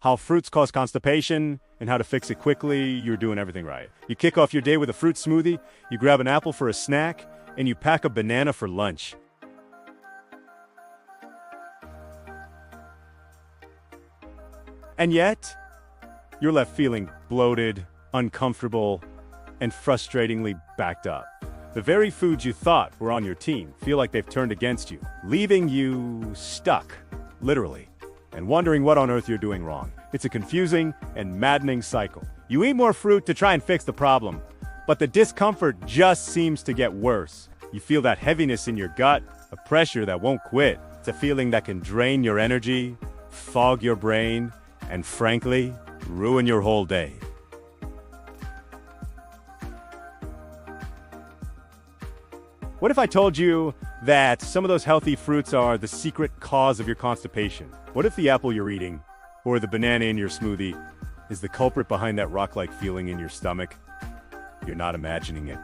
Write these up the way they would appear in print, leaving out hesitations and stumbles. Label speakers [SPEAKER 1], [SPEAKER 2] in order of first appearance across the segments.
[SPEAKER 1] how fruits cause constipation, and how to fix it quickly, you're doing everything right. You kick off your day with a fruit smoothie, you grab an apple for a snack, and you pack a banana for lunch. And yet, you're left feeling bloated, uncomfortable, and frustratingly backed up. The very foods you thought were on your team feel like they've turned against you, leaving you stuck, literally, and wondering what on earth you're doing wrong. It's a confusing and maddening cycle. You eat more fruit to try and fix the problem, but the discomfort just seems to get worse. You feel that heaviness in your gut, a pressure that won't quit. It's a feeling that can drain your energy, fog your brain, and frankly, ruin your whole day. What if I told you that some of those healthy fruits are the secret cause of your constipation? What if the apple you're eating, or the banana in your smoothie, is the culprit behind that rock-like feeling in your stomach? You're not imagining it.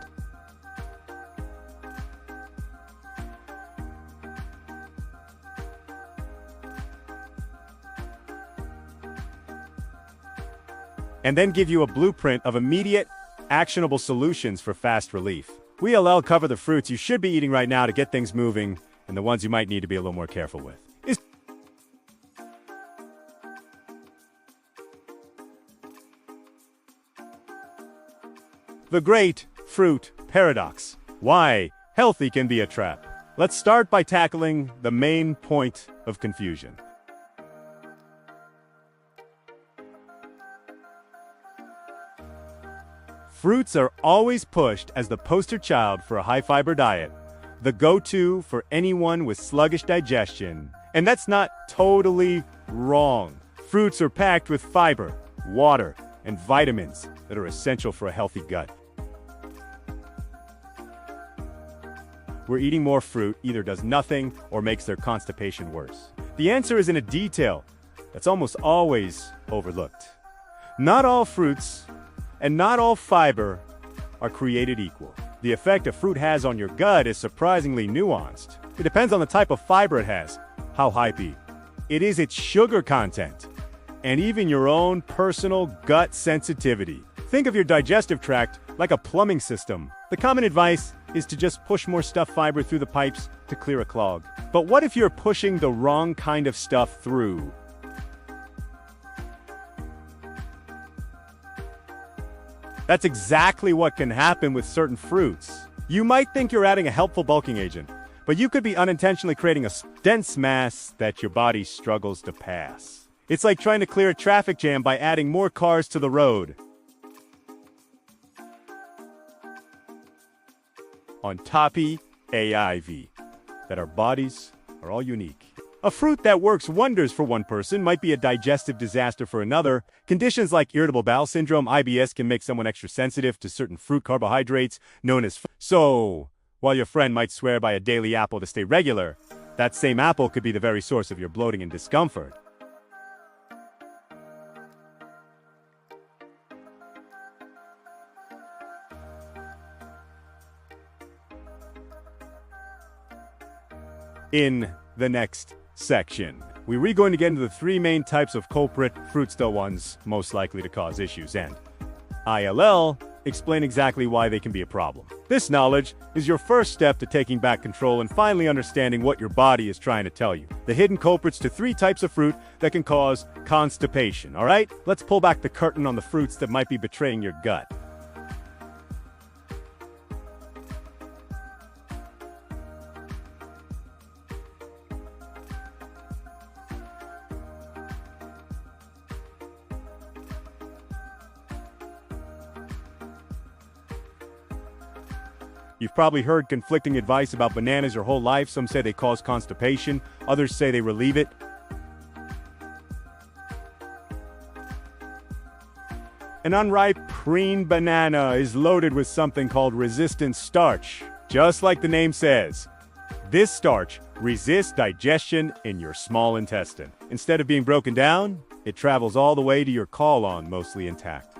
[SPEAKER 1] And then give you a blueprint of immediate, actionable solutions for fast relief. We'll cover the fruits you should be eating right now to get things moving, and the ones you might need to be a little more careful with. The great fruit paradox. Why healthy can be a trap. Let's start by tackling the main point of confusion. Fruits are always pushed as the poster child for a high-fiber diet, the go-to for anyone with sluggish digestion. And that's not totally wrong. Fruits are packed with fiber, water, and vitamins that are essential for a healthy gut. Where eating more fruit either does nothing or makes their constipation worse. The answer is in a detail that's almost always overlooked. Not all fruits and not all fiber are created equal. The effect a fruit has on your gut is surprisingly nuanced. It depends on the type of fiber it has, how high it is, its sugar content, and even your own personal gut sensitivity. Think of your digestive tract like a plumbing system. The common advice is to just push more stuffed fiber through the pipes to clear a clog. But what if you're pushing the wrong kind of stuff through? That's exactly what can happen with certain fruits. You might think you're adding a helpful bulking agent, but you could be unintentionally creating a dense mass that your body struggles to pass. It's like trying to clear a traffic jam by adding more cars to the road. On toppy AIV, that our bodies are all unique. A fruit that works wonders for one person might be a digestive disaster for another. Conditions like irritable bowel syndrome, IBS, can make someone extra sensitive to certain fruit carbohydrates known as So, while your friend might swear by a daily apple to stay regular, that same apple could be the very source of your bloating and discomfort. In the next section, we're going to get into the three main types of culprit fruits, the ones most likely to cause issues, and ILL explain exactly why they can be a problem. This knowledge is your first step to taking back control and finally understanding what your body is trying to tell you. The hidden culprits to three types of fruit that can cause constipation, all right? Let's pull back the curtain on the fruits that might be betraying your gut. You've probably heard conflicting advice about bananas your whole life. Some say they cause constipation, others say they relieve it. An unripe green banana is loaded with something called resistant starch. Just like the name says, this starch resists digestion in your small intestine. Instead of being broken down, it travels all the way to your colon, mostly intact.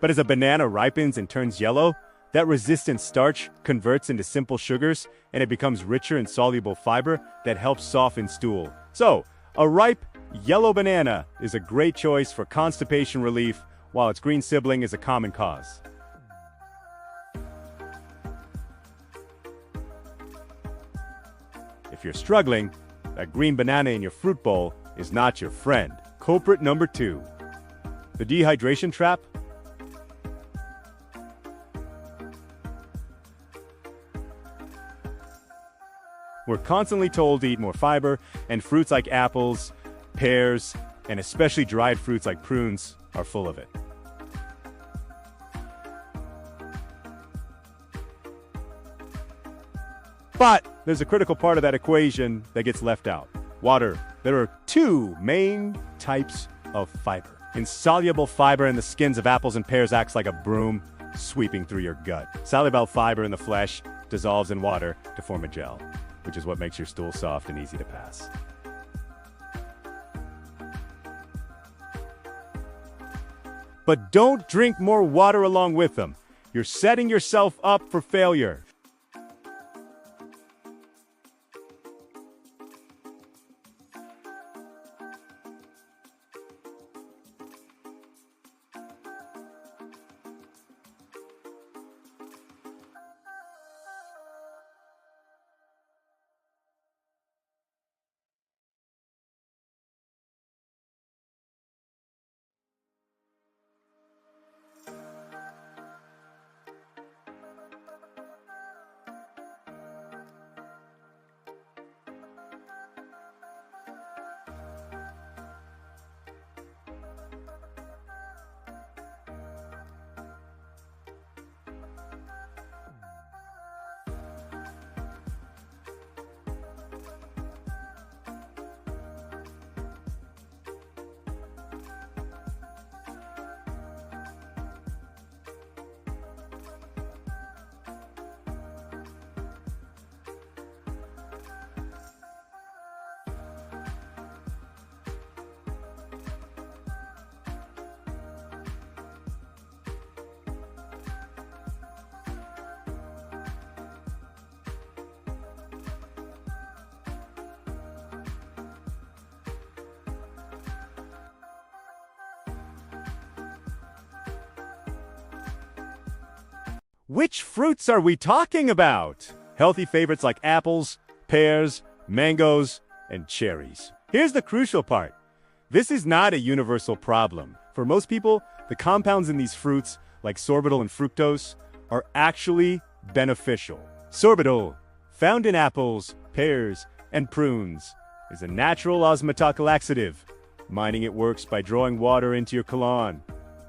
[SPEAKER 1] But as a banana ripens and turns yellow, that resistant starch converts into simple sugars and it becomes richer in soluble fiber that helps soften stool. So, a ripe, yellow banana is a great choice for constipation relief, while its green sibling is a common cause. If you're struggling, that green banana in your fruit bowl is not your friend. Culprit number 2. The dehydration trap. We're constantly told to eat more fiber, and fruits like apples, pears, and especially dried fruits like prunes are full of it. But there's a critical part of that equation that gets left out: water. There are 2 main types of fiber. Insoluble fiber in the skins of apples and pears acts like a broom sweeping through your gut. Soluble fiber in the flesh dissolves in water to form a gel, which is what makes your stool soft and easy to pass. But don't drink more water along with them. You're setting yourself up for failure. Which fruits are we talking about? Healthy favorites like apples, pears, mangoes, and cherries. Here's the crucial part. This is not a universal problem. For most people, the compounds in these fruits, like sorbitol and fructose, are actually beneficial. Sorbitol, found in apples, pears, and prunes, is a natural osmotic laxative, meaning it works by drawing water into your colon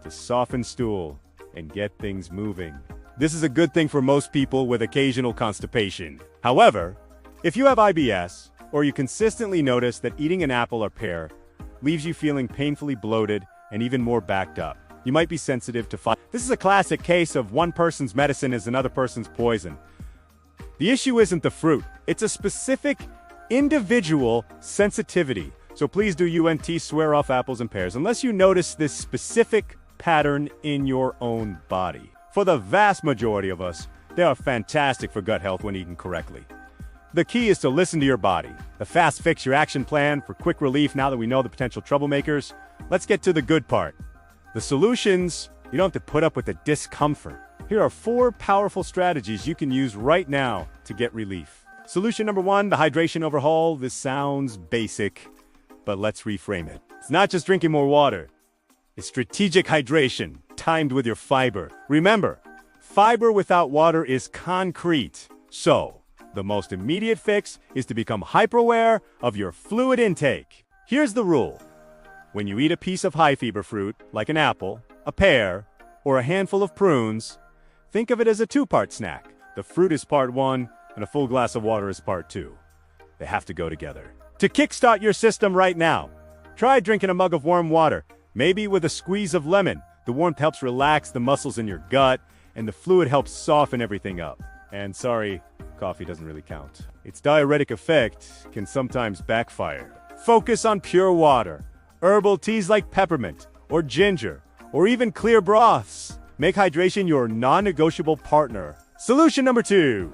[SPEAKER 1] to soften stool and get things moving. This is a good thing for most people with occasional constipation. However, if you have IBS, or you consistently notice that eating an apple or pear leaves you feeling painfully bloated and even more backed up, you might be sensitive to fiber. This is a classic case of one person's medicine is another person's poison. The issue isn't the fruit, it's a specific individual sensitivity. So please do UNT swear off apples and pears unless you notice this specific pattern in your own body. For the vast majority of us, they are fantastic for gut health when eaten correctly. The key is to listen to your body. The fast fix your action plan for quick relief. Now that we know the potential troublemakers, let's get to the good part. The solutions. You don't have to put up with the discomfort. Here are 4 powerful strategies you can use right now to get relief. Solution number 1, the hydration overhaul. This sounds basic, but let's reframe it. It's not just drinking more water. It's strategic hydration, timed with your fiber. Remember, fiber without water is concrete. So, the most immediate fix is to become hyper-aware of your fluid intake. Here's the rule. When you eat a piece of high-fiber fruit, like an apple, a pear, or a handful of prunes, think of it as a 2-part snack. The fruit is part 1, and a full glass of water is part 2. They have to go together. To kickstart your system right now, try drinking a mug of warm water, maybe with a squeeze of lemon. The warmth helps relax the muscles in your gut, and the fluid helps soften everything up. And sorry, coffee doesn't really count. Its diuretic effect can sometimes backfire. Focus on pure water. Herbal teas like peppermint or ginger or even clear broths. Make hydration your non-negotiable partner. Solution number 2.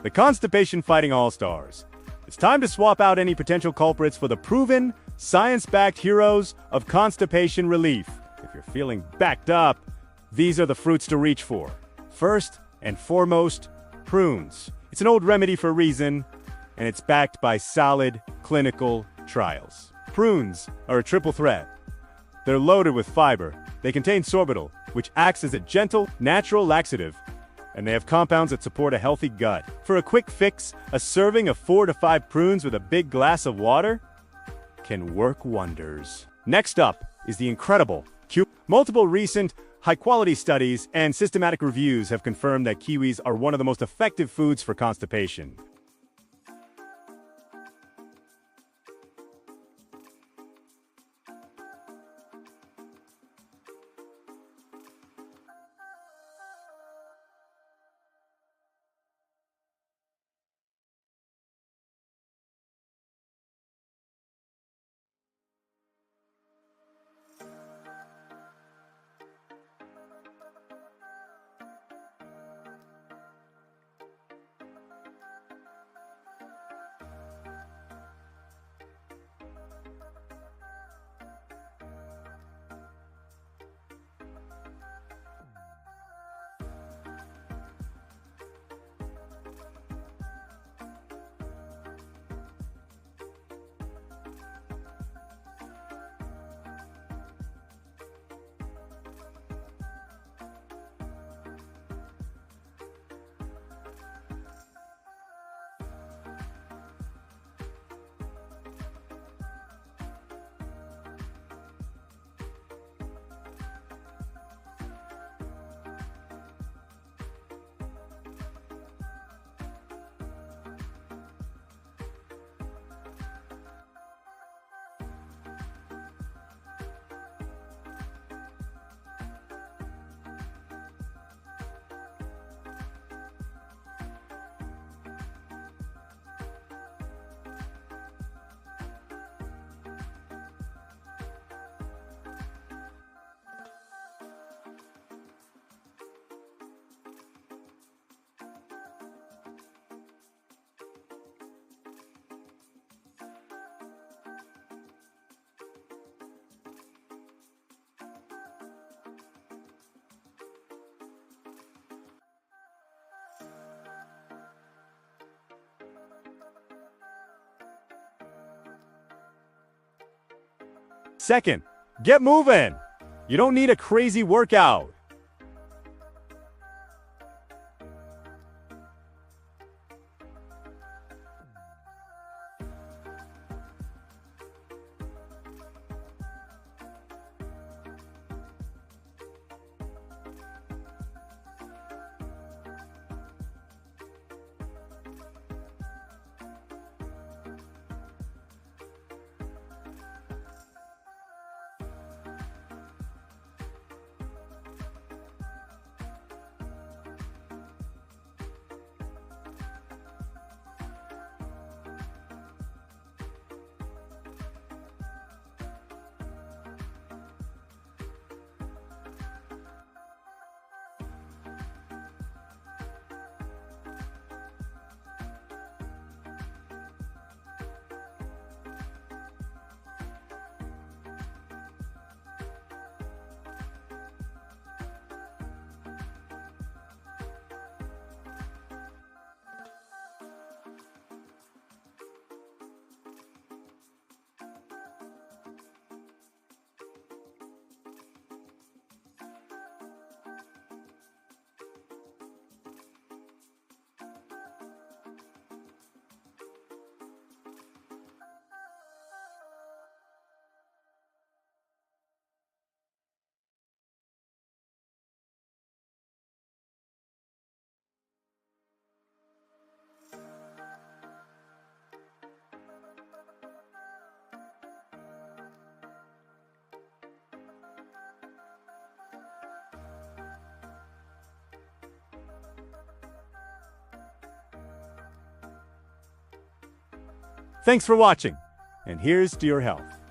[SPEAKER 1] The constipation fighting all-stars. It's time to swap out any potential culprits for the proven, science-backed heroes of constipation relief. If you're feeling backed up, these are the fruits to reach for. First and foremost, prunes. It's an old remedy for a reason, and it's backed by solid clinical trials. Prunes are a triple threat. They're loaded with fiber. They contain sorbitol, which acts as a gentle, natural laxative, and they have compounds that support a healthy gut. For a quick fix, a serving of 4 to 5 prunes with a big glass of water can work wonders. Next up is the incredible kiwi. Multiple recent, high-quality studies and systematic reviews have confirmed that kiwis are one of the most effective foods for constipation. Second, get moving. You don't need a crazy workout. Thanks for watching, and here's to your health.